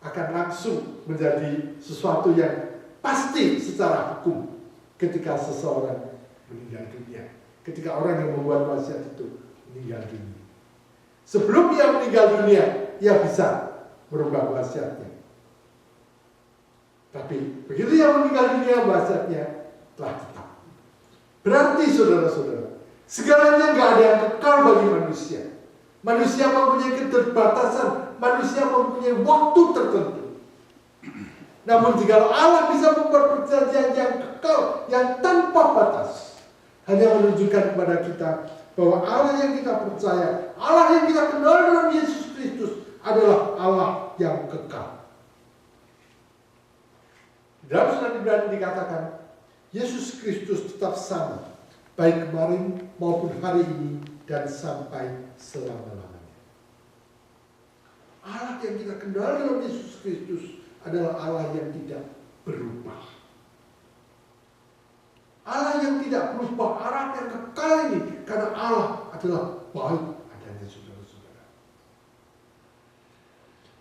akan langsung menjadi sesuatu yang pasti secara hukum ketika seseorang meninggal dunia. Ketika orang yang membuat wasiat itu meninggal dunia. Sebelum ia meninggal dunia, ia bisa merubah wasiatnya. Tapi begitu ia meninggal dunia, wasiatnya telah tetap. Berarti saudara-saudara, segalanya nggak ada yang kekal bagi manusia. Manusia mempunyai keterbatasan, manusia mempunyai waktu tertentu. Namun jika Allah bisa membuat perjanjian yang kekal, yang tanpa batas, hanya menunjukkan kepada kita bahwa Allah yang kita percaya, Allah yang kita kenal dalam Yesus Kristus adalah Allah yang kekal. Dalam surat Ibrani dikatakan, Yesus Kristus tetap sama, baik kemarin maupun hari ini dan sampai selama-lamanya. Allah yang kita kenal dalam Yesus Kristus adalah Allah yang tidak berubah. Allah yang tidak berubah, Allah yang kekal ini, karena Allah adalah baik adanya saudara-saudara.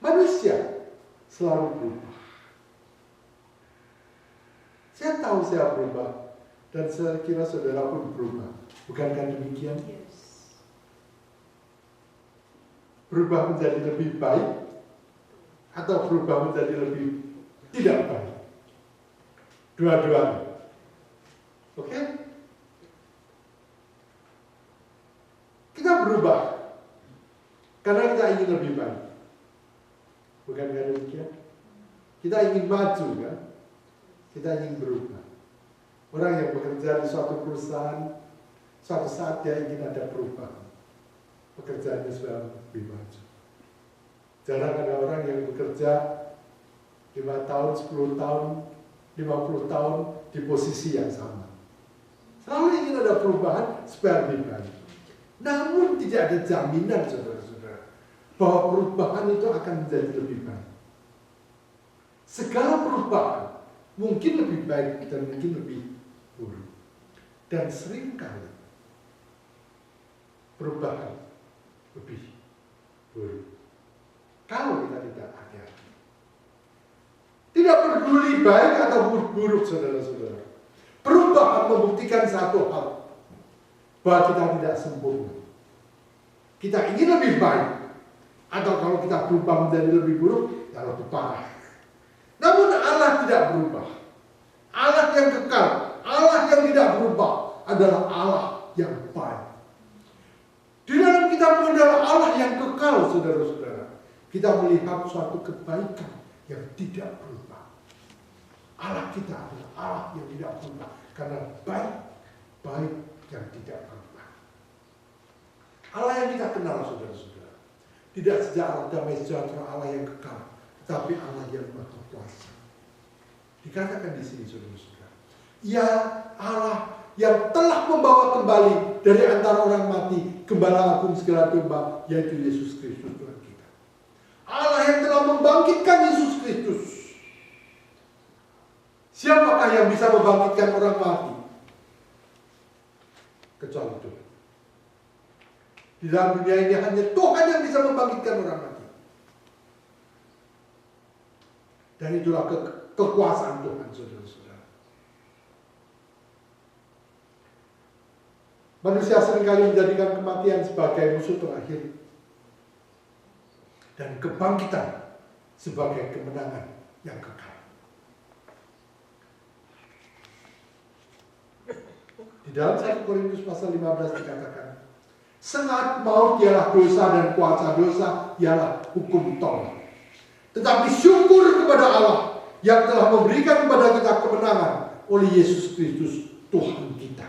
Manusia selalu berubah. Saya tahu saya berubah, dan saya kira saudara pun berubah. Bukankah demikian? Yes. Berubah menjadi lebih baik atau berubah menjadi lebih tidak baik? Dua-duanya. Oke? Kita berubah karena kita ingin lebih baik. Bukankah demikian? Kita ingin maju, kan? Kita ingin berubah. Orang yang bekerja di suatu perusahaan, suatu saat dia ingin ada perubahan. Pekerjaannya supaya lebih maju. Jarang ada orang yang bekerja 5 tahun, 10 tahun, 50 tahun di posisi yang sama. Selalu ingin ada perubahan supaya lebih baik. Namun tidak ada jaminan, saudara-saudara, bahwa perubahan itu akan menjadi lebih baik. Segala perubahan mungkin lebih baik dan mungkin lebih buruk. Dan seringkali perubahan lebih buruk. Kalau kita tidak hati-hati. Tidak peduli baik atau buruk, saudara-saudara. Perubahan membuktikan satu hal, bahwa kita tidak sempurna. Kita ingin lebih baik, atau kalau kita berubah menjadi lebih buruk, ya lebih parah. Namun Allah tidak berubah. Allah yang kekal, Allah yang tidak berubah adalah Allah yang baik. Di dalam kitab adalah Allah yang kekal, saudara-saudara. Kita melihat suatu kebaikan yang tidak berubah. Allah kita adalah Allah yang tidak berubah. Karena baik yang tidak berubah. Allah yang kita kenal, saudara-saudara. Tidak sejak Allah damai sejahtera, Allah yang kekal. Tapi Allah yang maha kuasa. Dikatakan di sini, saudara-saudara. Ya Allah yang telah membawa kembali dari antara orang mati Gembala Agung segala domba, yaitu Yesus Kristus Tuhan kita. Allah yang telah membangkitkan Yesus Kristus. Siapakah yang bisa membangkitkan orang mati? Kecuali Tuhan. Di dalam dunia ini hanya Tuhan yang bisa membangkitkan orang mati. Dan itulah kekuasaan Tuhan, saudara-saudara. Manusia seringkali menjadikan kematian sebagai musuh terakhir. Dan kebangkitan sebagai kemenangan yang kekal. Di dalam 1 Korintus pasal 15 dikatakan, sengat maut ialah dosa dan kuasa dosa ialah hukum Taurat. Tetapi syukur kepada Allah yang telah memberikan kepada kita kemenangan oleh Yesus Kristus Tuhan kita.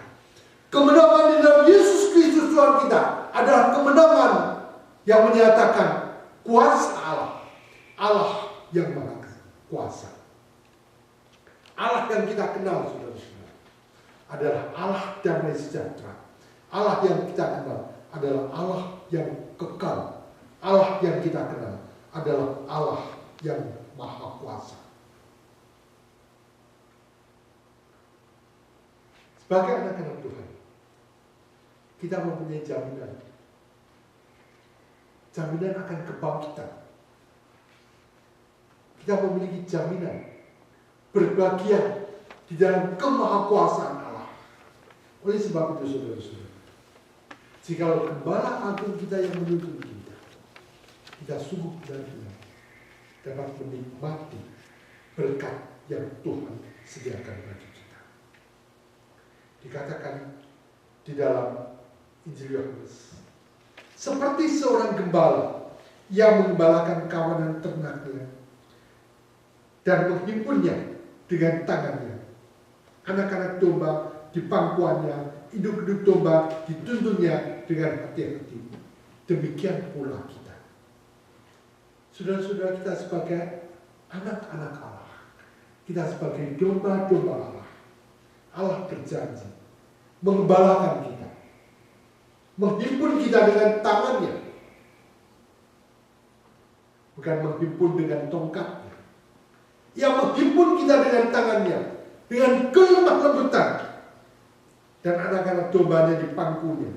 Kemenangan di dalam Yesus Kristus Tuhan kita adalah kemenangan yang menyatakan kuasa Allah. Allah yang maha kuasa. Allah yang kita kenal, saudara-saudara, adalah Allah damai sejahtera. Allah yang kita kenal adalah Allah yang kekal. Allah yang kita kenal adalah Allah yang maha kuasa. Sebagai anak-anak Tuhan, kita mempunyai jaminan. Jaminan akan kebangkitan. kita memiliki jaminan berbagian di dalam kemahakuasaan Allah. Oleh sebab itu saudara-saudara, jikalau Gembala Agung kita yang menuntun kita sungguh benar-benar dapat menikmati berkat yang Tuhan sediakan bagi kita. Dikatakan di dalam Injil Yohanes, seperti seorang gembala yang mengembalakan kawanan ternaknya dan menghimpunnya dengan tangannya. Anak-anak domba di pangkuannya, induk-induk domba dituntunnya dengan hati-hati. Demikian pula kita. Saudara-saudara, kita sebagai anak-anak Allah, kita sebagai domba-domba Allah, Allah berjanji mengembalakan kita, menghimpun kita dengan tangannya, bukan menghimpun dengan tongkatnya. Ia menghimpun kita dengan tangannya, dengan kelemah lembutan, dan anak-anak dombanya di pangkunya,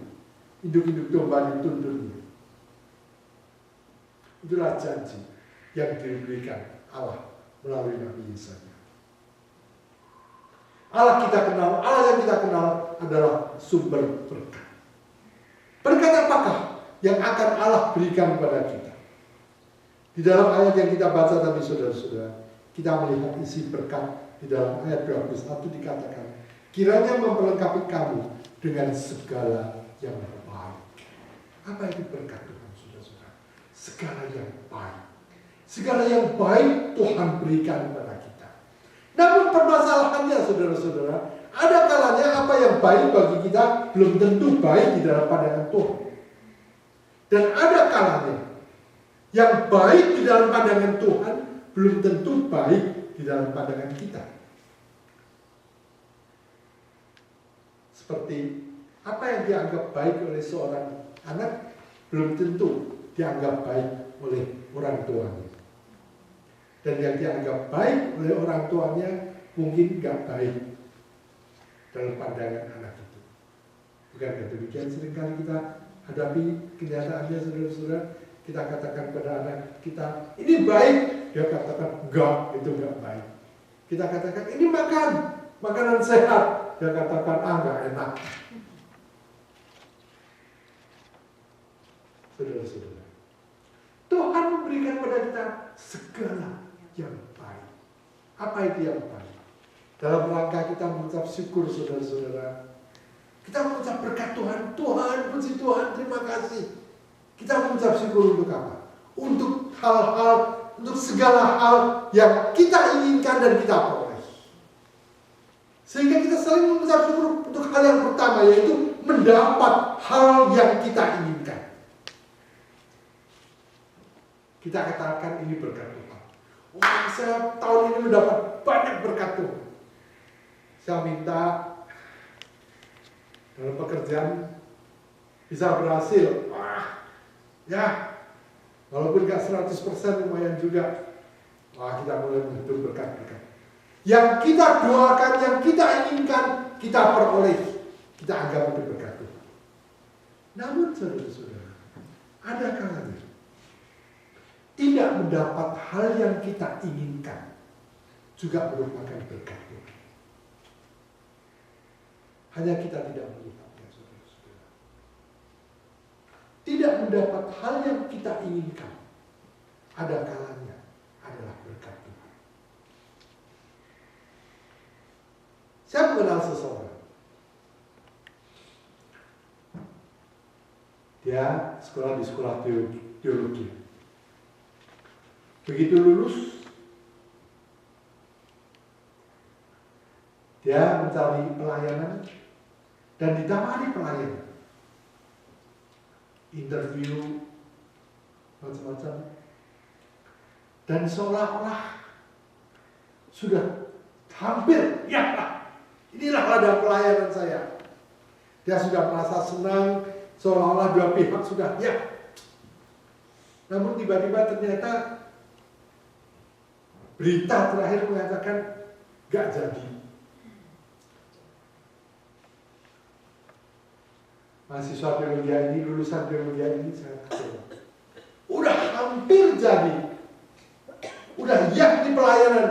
induk-induk domba dituntunnya. Itulah janji yang diberikan Allah melalui Nabi Yesaya. Allah yang kita kenal adalah sumber berkat. Berkat apakah yang akan Allah berikan kepada kita? Di dalam ayat yang kita baca tadi saudara-saudara, kita melihat isi berkat di dalam ayat 21 dikatakan, kiranya memperlengkapi kamu dengan segala yang baik. Apa itu berkat Tuhan saudara-saudara? Segala yang baik. Segala yang baik Tuhan berikan kepada kita. Namun permasalahannya saudara-saudara, ada kalanya apa yang baik bagi kita belum tentu baik di dalam pandangan Tuhan. Dan ada kalanya yang baik di dalam pandangan Tuhan belum tentu baik di dalam pandangan kita. Seperti apa yang dianggap baik oleh seorang anak belum tentu dianggap baik oleh orang tuanya. Dan yang dianggap baik oleh orang tuanya mungkin gak baik dalam pandangan anak itu. Bukankah demikian seringkali kita hadapi kenyataannya saudara-saudara? Kita katakan pada anak kita, ini baik. Dia katakan, enggak, itu enggak baik. Kita katakan, ini makanan sehat. Dia katakan, enggak enak. Saudara-saudara, Tuhan memberikan kepada kita segala yang baik. Apa itu yang baik? Dalam rangka kita mengucap syukur saudara-saudara, kita mengucap berkat Tuhan. Tuhan, puji Tuhan, terima kasih. Kita mengucap syukur untuk apa? Untuk hal-hal, untuk segala hal yang kita inginkan dan kita peroleh. Sehingga kita saling mengucap syukur untuk hal yang pertama, yaitu mendapat hal yang kita inginkan. Kita katakan ini berkat Tuhan. Wah, saya tahun ini mendapat banyak berkat Tuhan. Saya minta dalam pekerjaan bisa berhasil. Wah, ya, walaupun gak 100% lumayan juga. Wah, kita mulai menghitung berkat-berkat. Yang kita doakan, yang kita inginkan, kita peroleh. Kita anggap itu berkat Tuhan. Namun saudara-saudara, ada kalanya tidak mendapat hal yang kita inginkan juga merupakan berkat Tuhan. Hanya kita tidak melihatnya, saudara-saudara. Tidak mendapat hal yang kita inginkan, ada kalanya adalah berkat Tuhan. Saya mengenal seseorang. Dia sekolah di sekolah teologi. Begitu lulus, dia mencari pelayanan dan ditawari pelayanan. Interview macam-macam. Dan seolah-olah sudah hampir, ya inilah ladang pelayanan saya. Dia sudah merasa senang, seolah-olah dua pihak sudah, ya. Namun tiba-tiba ternyata berita terakhir mengatakan gak jadi. Mahasiswa teologi ini, lulusan teologi ini sangat kecewa. Udah hampir jadi. udah yakni pelayanan.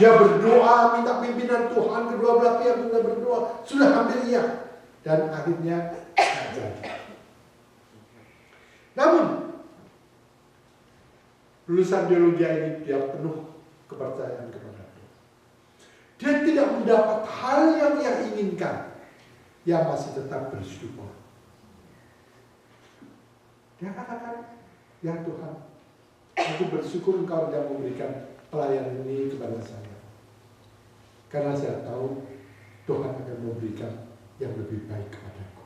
Dia berdoa, minta pimpinan Tuhan, kedua belah pihak sudah berdoa, sudah hampir iya. Dan akhirnya jadi. Namun, lulusan teologi ini dia penuh kepercayaan kepada Tuhan. Dia tidak mendapat hal yang ia inginkan. Dia masih tetap bersyukur. Dia katakan, ya Tuhan, aku bersyukur Engkau yang memberikan pelayanan ini kepada saya. Karena saya tahu Tuhan akan memberikan yang lebih baik kepadaku.